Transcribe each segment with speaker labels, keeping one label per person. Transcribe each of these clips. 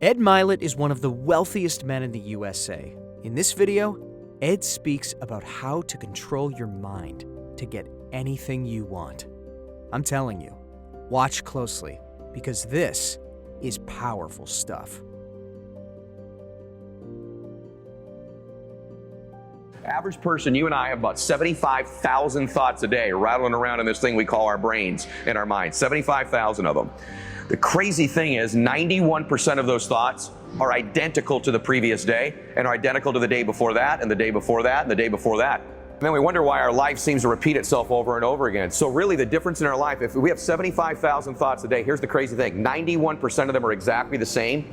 Speaker 1: Ed Mylett is one of the wealthiest men in the USA. In this video, Ed speaks about how to control your mind to get anything you want. I'm telling you, watch closely, because this is powerful stuff.
Speaker 2: Average person, you and I have about 75,000 thoughts a day rattling around in this thing we call our brains and our minds. 75,000 of them. The crazy thing is 91% of those thoughts are identical to the previous day and are identical to the day before that and the day before that and the day before that. And then we wonder why our life seems to repeat itself over and over again. So really the difference in our life, if we have 75,000 thoughts a day, here's the crazy thing, 91% of them are exactly the same.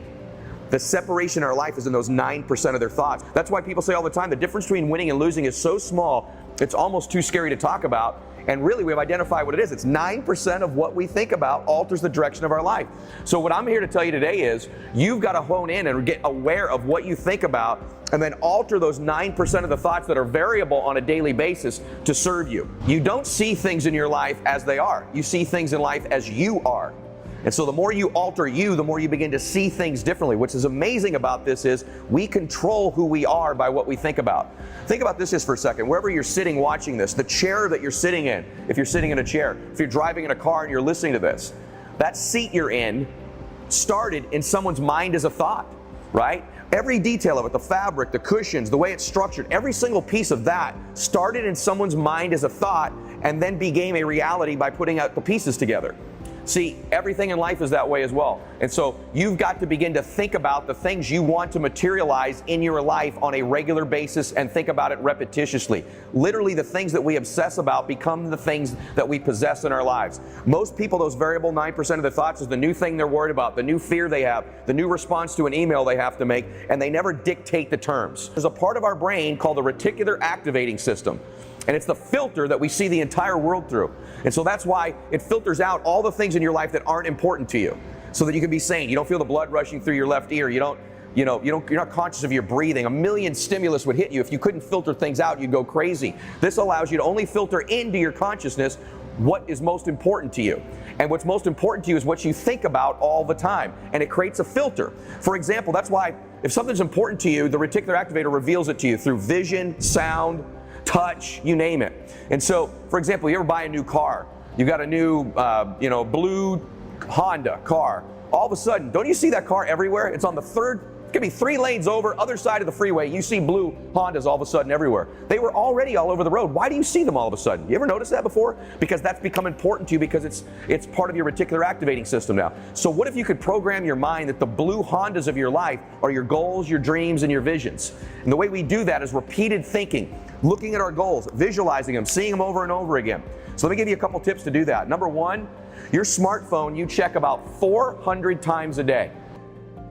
Speaker 2: The separation in our life is in those 9% of their thoughts. That's why people say all the time, the difference between winning and losing is so small, it's almost too scary to talk about. And really, we've identified what it is. It's 9% of what we think about alters the direction of our life. So what I'm here to tell you today is, you've got to hone in and get aware of what you think about, and then alter those 9% of the thoughts that are variable on a daily basis to serve you. You don't see things in your life as they are. You see things in life as you are. And so the more you alter you, the more you begin to see things differently. What's amazing about this is we control who we are by what we think about. Think about this just for a second. Wherever you're sitting watching this, the chair that you're sitting in, if you're sitting in a chair, if you're driving in a car and you're listening to this, that seat you're in started in someone's mind as a thought, right? Every detail of it, the fabric, the cushions, the way it's structured, every single piece of that started in someone's mind as a thought and then became a reality by putting out the pieces together. See, everything in life is that way as well. And so you've got to begin to think about the things you want to materialize in your life on a regular basis and think about it repetitiously. Literally, the things that we obsess about become the things that we possess in our lives. Most people, those variable 9% of their thoughts is the new thing they're worried about, the new fear they have, the new response to an email they have to make, and they never dictate the terms. There's a part of our brain called the reticular activating system. And it's the filter that we see the entire world through. And so that's why it filters out all the things in your life that aren't important to you, so that you can be sane. You don't feel the blood rushing through your left ear. You're not conscious of your breathing. A million stimulus would hit you. If you couldn't filter things out, you'd go crazy. This allows you to only filter into your consciousness what is most important to you. And what's most important to you is what you think about all the time. And it creates a filter. For example, that's why if something's important to you, the reticular activator reveals it to you through vision, sound, touch, you name it. And so, for example, you ever buy a new car, you got a new, blue Honda car. All of a sudden, don't you see that car everywhere? It's on the it could be 3 lanes over, other side of the freeway. You see blue Hondas all of a sudden everywhere. They were already all over the road. Why do you see them all of a sudden? You ever notice that before? Because that's become important to you, because it's part of your reticular activating system now. So what if you could program your mind that the blue Hondas of your life are your goals, your dreams, and your visions? And the way we do that is repeated thinking, looking at our goals, visualizing them, seeing them over and over again. So let me give you a couple tips to do that. Number 1, your smartphone you check about 400 times a day.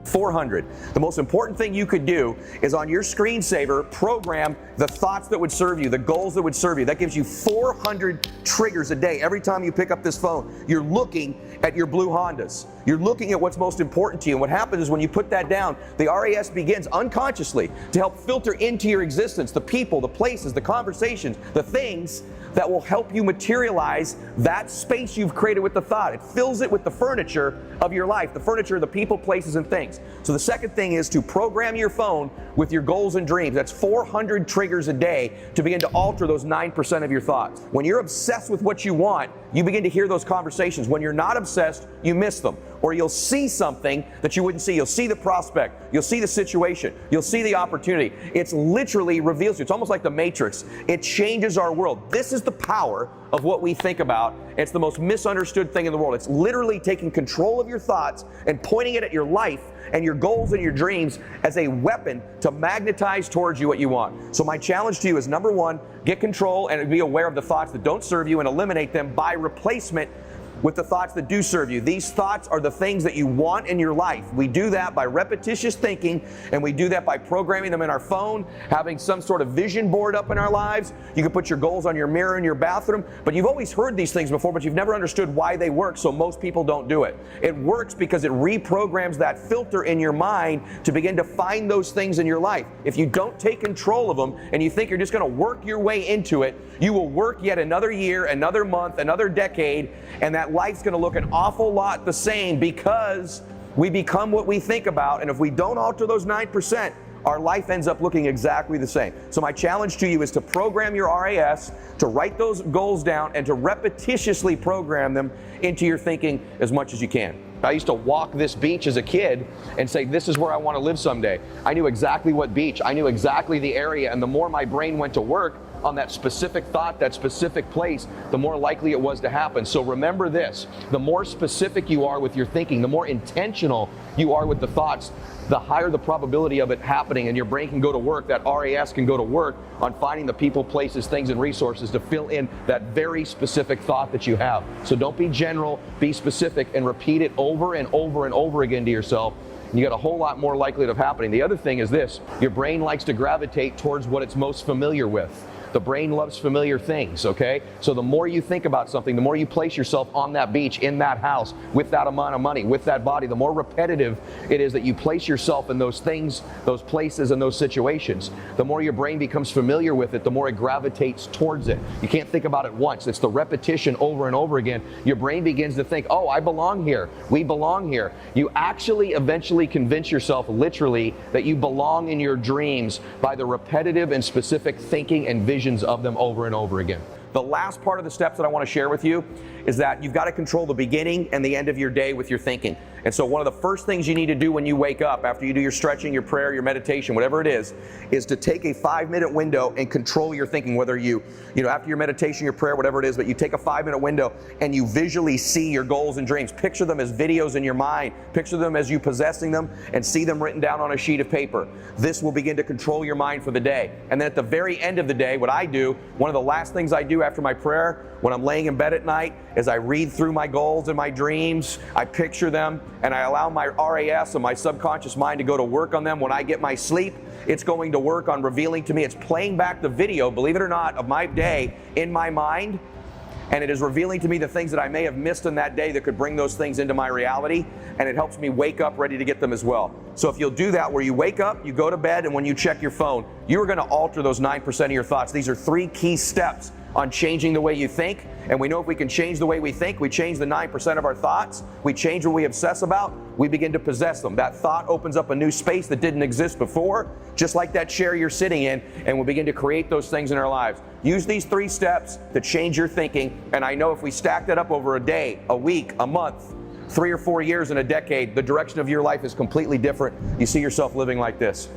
Speaker 2: 400. The most important thing you could do is on your screensaver, program the thoughts that would serve you, the goals that would serve you. That gives you 400 triggers a day. Every time you pick up this phone, you're looking at your blue Hondas. You're looking at what's most important to you. And what happens is when you put that down, the RAS begins unconsciously to help filter into your existence the people, the places, the conversations, the things that will help you materialize that space you've created with the thought. It fills it with the furniture of your life, the furniture, the people, places, and things. So the second thing is to program your phone with your goals and dreams. That's 400 triggers a day to begin to alter those 9% of your thoughts. When you're obsessed with what you want, you begin to hear those conversations. When you're not obsessed, you miss them. Or you'll see something that you wouldn't see. You'll see the prospect. You'll see the situation. You'll see the opportunity. It's literally reveals you. It's almost like the Matrix. It changes our world. This is the power of what we think about. It's the most misunderstood thing in the world. It's literally taking control of your thoughts and pointing it at your life and your goals and your dreams as a weapon to magnetize towards you what you want. So my challenge to you is, number 1, get control and be aware of the thoughts that don't serve you and eliminate them by replacement with the thoughts that do serve you. These thoughts are the things that you want in your life. We do that by repetitious thinking, and we do that by programming them in our phone, having some sort of vision board up in our lives. You can put your goals on your mirror in your bathroom, but you've always heard these things before, but you've never understood why they work, so most people don't do it. It works because it reprograms that filter in your mind to begin to find those things in your life. If you don't take control of them and you think you're just going to work your way into it, you will work yet another year, another month, another decade, and that life's going to look an awful lot the same because We become what we think about, and if we don't alter those 9%, our life ends up looking exactly the same. So my challenge to you is to program your RAS, to write those goals down, and to repetitiously program them into your thinking as much as you can. I used to walk this beach as a kid and say, this is where I want to live someday. I knew exactly what beach, I knew exactly the area, and the more my brain went to work on that specific thought, that specific place, the more likely it was to happen. So remember this, the more specific you are with your thinking, the more intentional you are with the thoughts, the higher the probability of it happening, and your brain can go to work, that RAS can go to work on finding the people, places, things, and resources to fill in that very specific thought that you have. So don't be general, be specific, and repeat it over and over and over again to yourself. And you got a whole lot more likelihood of happening. The other thing is this, your brain likes to gravitate towards what it's most familiar with. The brain loves familiar things, okay? So the more you think about something, the more you place yourself on that beach, in that house, with that amount of money, with that body, the more repetitive it is that you place yourself in those things, those places, and those situations. The more your brain becomes familiar with it, the more it gravitates towards it. You can't think about it once. It's the repetition over and over again. Your brain begins to think, oh, I belong here. We belong here. You actually eventually convince yourself literally that you belong in your dreams by the repetitive and specific thinking and vision of them over and over again. The last part of the steps that I want to share with you is that you've got to control the beginning and the end of your day with your thinking. And so one of the first things you need to do when you wake up, after you do your stretching, your prayer, your meditation, whatever it is to take a 5-minute window and control your thinking, whether you after your meditation, your prayer, whatever it is, but you take a 5-minute window and you visually see your goals and dreams. Picture them as videos in your mind. Picture them as you possessing them and see them written down on a sheet of paper. This will begin to control your mind for the day. And then at the very end of the day, what I do, one of the last things I do after my prayer, when I'm laying in bed at night, is I read through my goals and my dreams, I picture them, and I allow my RAS and my subconscious mind to go to work on them. When I get my sleep, it's going to work on revealing to me, it's playing back the video, believe it or not, of my day in my mind, and it is revealing to me the things that I may have missed in that day that could bring those things into my reality, and it helps me wake up ready to get them as well. So if you'll do that, where you wake up, you go to bed, and when you check your phone, you are going to alter those 9% of your thoughts. These are 3 key steps on changing the way you think, and we know if we can change the way we think, we change the 9% of our thoughts, we change what we obsess about, we begin to possess them. That thought opens up a new space that didn't exist before, just like that chair you're sitting in, and we'll begin to create those things in our lives. Use these 3 steps to change your thinking, and I know if we stack that up over a day, a week, a month, 3 or 4 years, and a decade, the direction of your life is completely different. You see yourself living like this.